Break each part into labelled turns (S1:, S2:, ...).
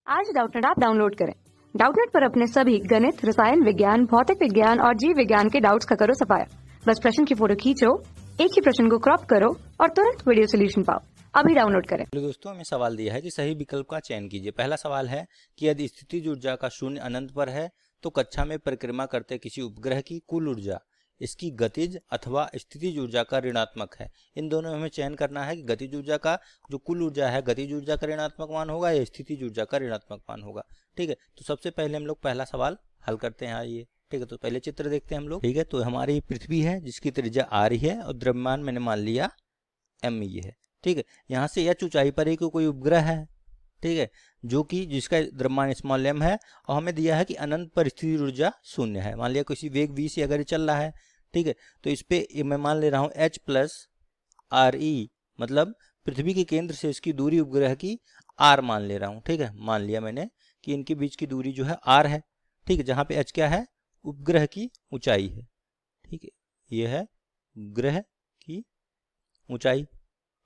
S1: आज Doubtnut app download करें। Doubtnut पर अपने सभी गणित, रसायन विज्ञान, भौतिक विज्ञान और जीव विज्ञान के डाउट्स का करो सफाया। बस प्रश्न की फोटो खींचो, एक ही प्रश्न को क्रॉप करो और तुरंत वीडियो सोल्यूशन पाओ। अभी डाउनलोड करें।
S2: दोस्तों, हमें सवाल दिया है कि सही विकल्प का चयन कीजिए। पहला सवाल है कि यदि स्थितिज ऊर्जा का शून्य अनंत पर है तो कक्षा में परिक्रमा करते किसी उपग्रह की कुल ऊर्जा इसकी गतिज अथवा स्थितिज ऊर्जा का ऋणात्मक है। इन दोनों में हमें चयन करना है कि गतिज ऊर्जा का जो कुल ऊर्जा है गतिज ऊर्जा का ऋणात्मक मान होगा या स्थितिज ऊर्जा का ऋणात्मक मान होगा। ठीक है, तो सबसे पहले हम लोग पहला सवाल हल करते हैं। आइए, ठीक है, तो पहले चित्र देखते हैं हम लोग। ठीक है, तो हमारी पृथ्वी है जिसकी त्रिज्या r ही है और द्रव्यमान मैंने मान लिया m ये है। ठीक है, यहाँ से h ऊंचाई पर एक कोई उपग्रह है, ठीक है, जो कि जिसका द्रव्यमान स्मॉल m है और हमें दिया है कि अनंत पर स्थितिज ऊर्जा शून्य है। मान लिया किसी वेग v से अगर ये चल रहा है, ठीक है, तो इस पे मैं मान ले रहा हूँ h प्लस आर ई, मतलब पृथ्वी के केंद्र से इसकी दूरी उपग्रह की r मान ले रहा हूँ। ठीक है, मान लिया मैंने कि इनके बीच की दूरी जो है r है। ठीक है, जहाँ पे h क्या है, उपग्रह की ऊंचाई है। ठीक है, ये है उपग्रह की ऊंचाई।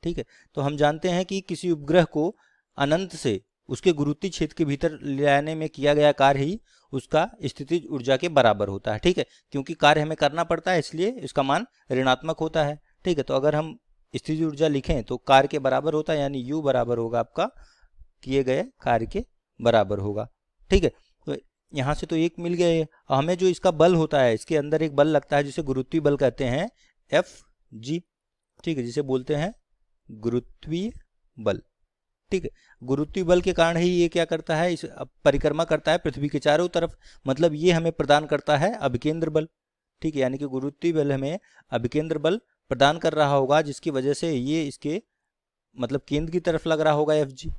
S2: ठीक है, तो हम जानते हैं कि किसी उपग्रह को अनंत से उसके गुरुत्वीय क्षेत्र के भीतर ले आने में किया गया कार्य ही उसका स्थितिज ऊर्जा के बराबर होता है। ठीक है, क्योंकि कार्य हमें करना पड़ता है इसलिए इसका मान ऋणात्मक होता है। ठीक है, तो अगर हम स्थितिज ऊर्जा लिखें तो कार्य के बराबर होता है, यानी U बराबर होगा आपका किए गए कार्य के बराबर होगा। ठीक है, तो यहाँ से तो एक मिल गया है। हमें जो इसका बल होता है, इसके अंदर एक बल लगता है जिसे गुरुत्वीय बल कहते हैं Fg। ठीक है, जिसे बोलते हैं गुरुत्वीय बल। ठीक है, गुरुत्वीय बल के कारण ही ये क्या करता है, इस परिक्रमा करता है पृथ्वी के चारों तरफ, मतलब ये हमें प्रदान करता है अभिकेंद्र बल। ठीक है, यानी कि गुरुत्वीय बल हमें अभिकेंद्र बल प्रदान कर रहा होगा, जिसकी वजह से ये इसके मतलब केंद्र की तरफ लग रहा होगा Fg।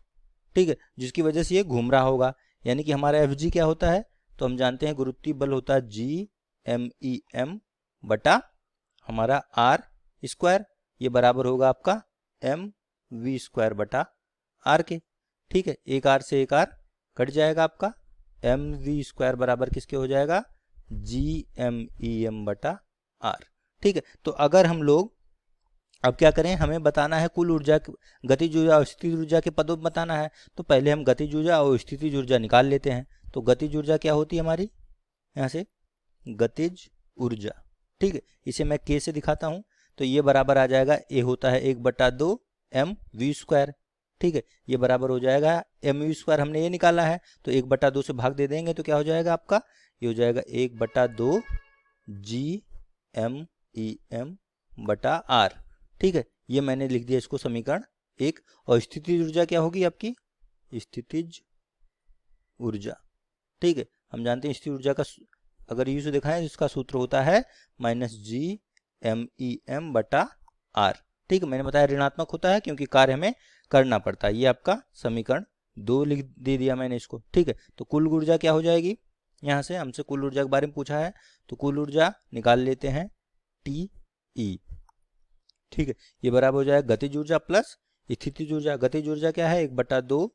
S2: ठीक है, जिसकी वजह से ये घूम रहा होगा, यानी कि हमारा Fg क्या होता है, तो हम जानते हैं गुरुत्वीय बल होता है Gmem बटा हमारा r स्क्वायर, ये बराबर होगा आपका mv स्क्वायर बटा r के। ठीक है, एक r से एक r कट जाएगा, आपका mv स्क्वायर बराबर किसके हो जाएगा, gmem बटा r। ठीक है, तो अगर हम लोग अब क्या करें, हमें बताना है कुल ऊर्जा, गतिज ऊर्जा और स्थितिज ऊर्जा के पदों में बताना है, तो पहले हम गतिज ऊर्जा और स्थितिज ऊर्जा निकाल लेते हैं। तो गतिज ऊर्जा क्या होती है हमारी, यहाँ से गतिज ऊर्जा, ठीक है, इसे मैं k से दिखाता हूँ, तो ये बराबर आ जाएगा a होता है 1/2 mv स्क्वायर। ठीक है, ये बराबर हो जाएगा mv स्क्वायर, हमने ये निकाला है तो 1/2 से भाग दे देंगे तो क्या हो जाएगा आपका, ये हो जाएगा 1/2 gmem बटा r। ठीक है, ये मैंने लिख दिया इसको समीकरण 1। और स्थितिज ऊर्जा क्या होगी आपकी, स्थितिज ऊर्जा, ठीक है, हम जानते हैं स्थितिज ऊर्जा का अगर यू से दिखाएं इसका सूत्र होता है -gmem बटा r। ठीक है, मैंने बताया ऋणात्मक होता है क्योंकि कार्य हमें करना पड़ता है। ये आपका समीकरण 2 लिख दे दिया मैंने इसको। ठीक है, तो कुल ऊर्जा क्या हो जाएगी, यहाँ से हमसे कुल ऊर्जा के बारे में पूछा है तो कुल ऊर्जा निकाल लेते हैं TE। ठीक है, ये बराबर हो जाएगा गतिज ऊर्जा प्लस स्थितिज ऊर्जा। गतिज ऊर्जा क्या है, 1/2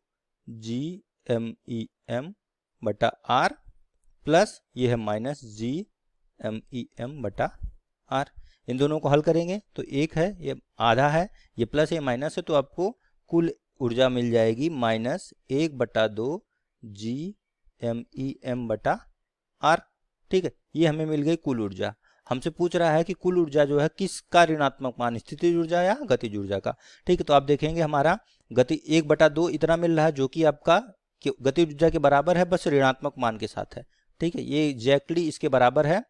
S2: gmem बटा r प्लस ये है -gmem बटा r। इन दोनों को हल करेंगे तो एक है, ये आधा है, ये प्लस ये माइनस है, तो आपको कुल ऊर्जा मिल जाएगी -1/2 gmem बटा r। ठीक है, ये हमें मिल गई कुल ऊर्जा। हमसे पूछ रहा है कि कुल ऊर्जा जो है किसका ऋणात्मक मान, स्थितिज ऊर्जा या गतिज ऊर्जा का। ठीक है, तो आप देखेंगे हमारा गति 1/2 इतना मिल रहा है जो कि आपका गतिज ऊर्जा के बराबर है, बस ऋणात्मक मान के साथ है। ठीक है, ये एग्जैक्टली इसके बराबर है।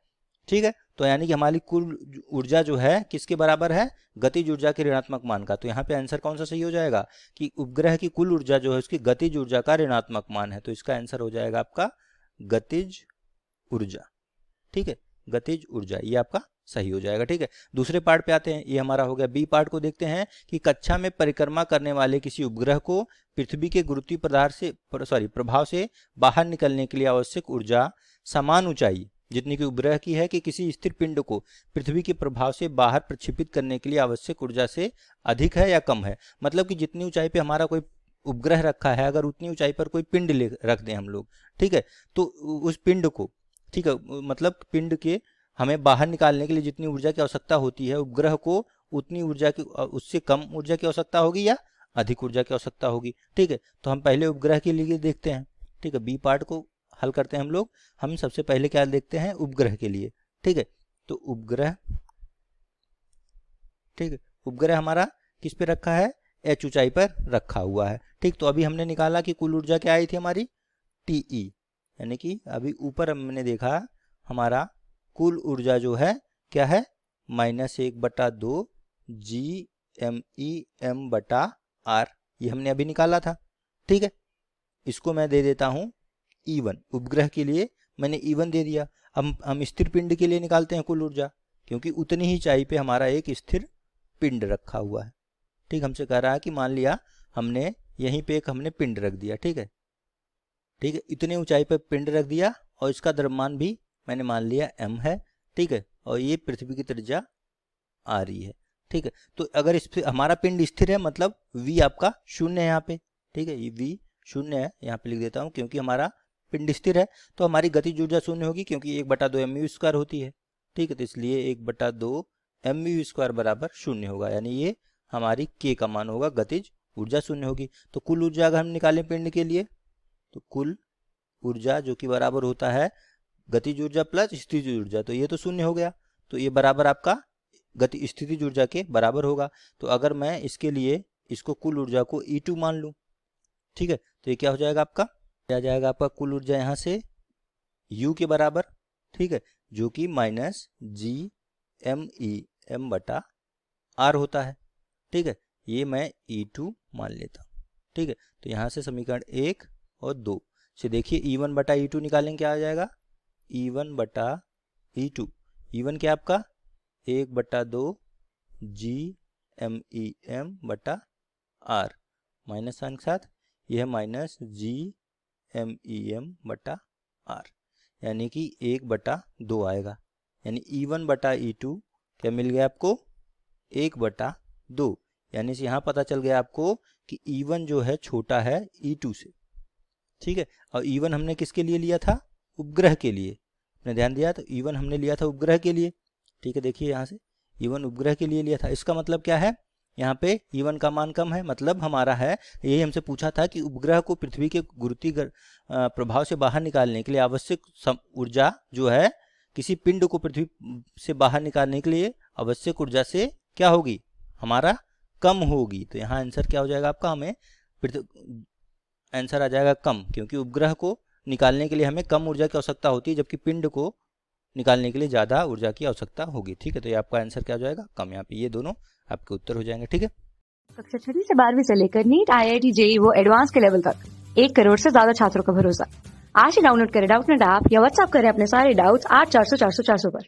S2: ठीक है, तो यानी कि हमारी कुल ऊर्जा जो है किसके बराबर है, गतिज ऊर्जा के ऋणात्मक मान का। तो यहाँ पे आंसर कौन सा सही हो जाएगा कि उपग्रह की कुल ऊर्जा जो है उसकी गतिज ऊर्जा का ऋणात्मक मान है, तो इसका आंसर हो जाएगा आपका गतिज ऊर्जा। ठीक है, गतिज ऊर्जा ये आपका सही हो जाएगा। ठीक है, दूसरे पार्ट पे आते हैं, ये हमारा हो गया। बी पार्ट को देखते हैं कि कक्षा में परिक्रमा करने वाले किसी उपग्रह को पृथ्वी के गुरुत्वीय प्रभाव से बाहर निकलने के लिए आवश्यक ऊर्जा समान ऊंचाई जितनी कि उपग्रह की है कि किसी स्थिर पिंड को पृथ्वी के प्रभाव से बाहर प्रक्षेपित करने के लिए आवश्यक ऊर्जा से अधिक है या कम है। मतलब कि जितनी ऊंचाई पे हमारा कोई उपग्रह रखा है, अगर उतनी ऊंचाई पर कोई पिंड रख दें हम लोग, ठीक है, तो उस पिंड को, ठीक है, मतलब पिंड के हमें बाहर निकालने के लिए जितनी ऊर्जा की आवश्यकता होती है, उपग्रह को उतनी ऊर्जा की, उससे कम ऊर्जा की आवश्यकता होगी या अधिक ऊर्जा की आवश्यकता होगी। ठीक है, तो हम पहले उपग्रह के लिए देखते हैं। ठीक है, बी पार्ट को हल करते हैं हम लोग। हम सबसे पहले क्या देखते हैं, उपग्रह के लिए। ठीक है, तो उपग्रह, ठीक है, उपग्रह हमारा किस पे रखा है, h ऊंचाई पर रखा हुआ है। ठीक, तो अभी हमने निकाला कि कुल ऊर्जा क्या आई थी हमारी, TE, यानी कि अभी ऊपर हमने देखा हमारा कुल ऊर्जा जो है क्या है, -1/2 GMEM/R, ये हमने अभी निकाला था। ठीक है, इसको मैं दे देता हूँ E1, उपग्रह के लिए मैंने E1 दे दिया। हम स्थिर पिंड के लिए निकालते हैं कुल ऊर्जा, क्योंकि उतनी ही ऊंचाई पे हमारा एक स्थिर पिंड रखा हुआ है। ठीक, हमसे कह रहा है कि मान लिया हमने यहीं पे एक हमने पिंड रख दिया। ठीक है, ठीक है, इतने ऊंचाई पे पिंड रख दिया और इसका द्रव्यमान भी मैंने मान लिया m है। ठीक है, और ये पृथ्वी की त्रिज्या आ रही है। ठीक है, तो अगर इस हमारा पिंड स्थिर है मतलब v आपका 0 है यहाँ पे। ठीक है, ये v 0 है, यहाँ पे लिख देता हूँ, क्योंकि हमारा पिंड स्थिर है तो हमारी गतिज ऊर्जा 0 होगी, क्योंकि 1/2 mv² होती है। ठीक है, तो इसलिए 1/2 mv² बराबर 0 होगा, यानी ये हमारी k का मान होगा, गतिज ऊर्जा 0 होगी। तो कुल ऊर्जा अगर हम निकालें पिंड के लिए, तो कुल ऊर्जा जो कि बराबर होता है गतिज ऊर्जा प्लस स्थितिज ऊर्जा, तो ये तो 0 हो गया, तो ये बराबर आपका गति स्थितिज ऊर्जा के बराबर होगा। तो अगर मैं इसके लिए इसको कुल ऊर्जा को E2 मान लूँ, ठीक है, तो ये क्या हो जाएगा आपका, क्या जाएगा आपका कुल ऊर्जा यहाँ से U के बराबर। ठीक है, जो कि -GMEM/R होता है। ठीक है, ये मैं E2 मान लेता हूँ। ठीक है, तो यहाँ से समीकरण 1 और 2 से देखिए E1/E2 निकालेंगे, क्या आ जाएगा, E1/E2, E1 क्या आपका 1/2 GMEM/R, माइनस साइन के साथ यह -GMEM/R, यानी कि 1/2 आएगा, यानी E1/E2 क्या मिल गया आपको, 1/2, यानी से यहाँ पता चल गया आपको कि E1 जो है छोटा है E2 से। ठीक है, और E1 हमने किसके लिए लिया था, उपग्रह के लिए, आपने ध्यान दिया, तो E1 हमने लिया था उपग्रह के लिए। ठीक है, देखिए यहाँ से E1 उपग्रह के लिए लिया था, इसका मतलब क्या है, यहाँ पे E1 का मान कम है, मतलब हमारा है, यही हमसे पूछा था कि उपग्रह को पृथ्वी के गुरुत्वीय प्रभाव से बाहर निकालने के लिए आवश्यक ऊर्जा जो है, किसी पिंड को पृथ्वी से बाहर निकालने के लिए आवश्यक ऊर्जा से क्या होगी, हमारा कम होगी। तो यहाँ आंसर क्या हो जाएगा आपका, हमें आंसर आ जाएगा कम, क्योंकि उपग्रह को निकालने के लिए हमें कम ऊर्जा की आवश्यकता होती है, जबकि पिंड को निकालने के लिए ज़्यादा ऊर्जा की आवश्यकता होगी। ठीक है, तो ये आपका आंसर क्या हो जाएगा, कम। यहाँ पे ये दोनों आपके उत्तर हो जाएंगे। ठीक है,
S1: कक्षा 6 से 12वीं से लेकर नीट, IIT, JEE वो एडवांस के लेवल तक 1 करोड़ से ज्यादा छात्रों का भरोसा। आज ही डाउनलोड करें डाउटनेट ऐप या व्हाट्सएप करें अपने सारे डाउट्स 8400 400 400 पर।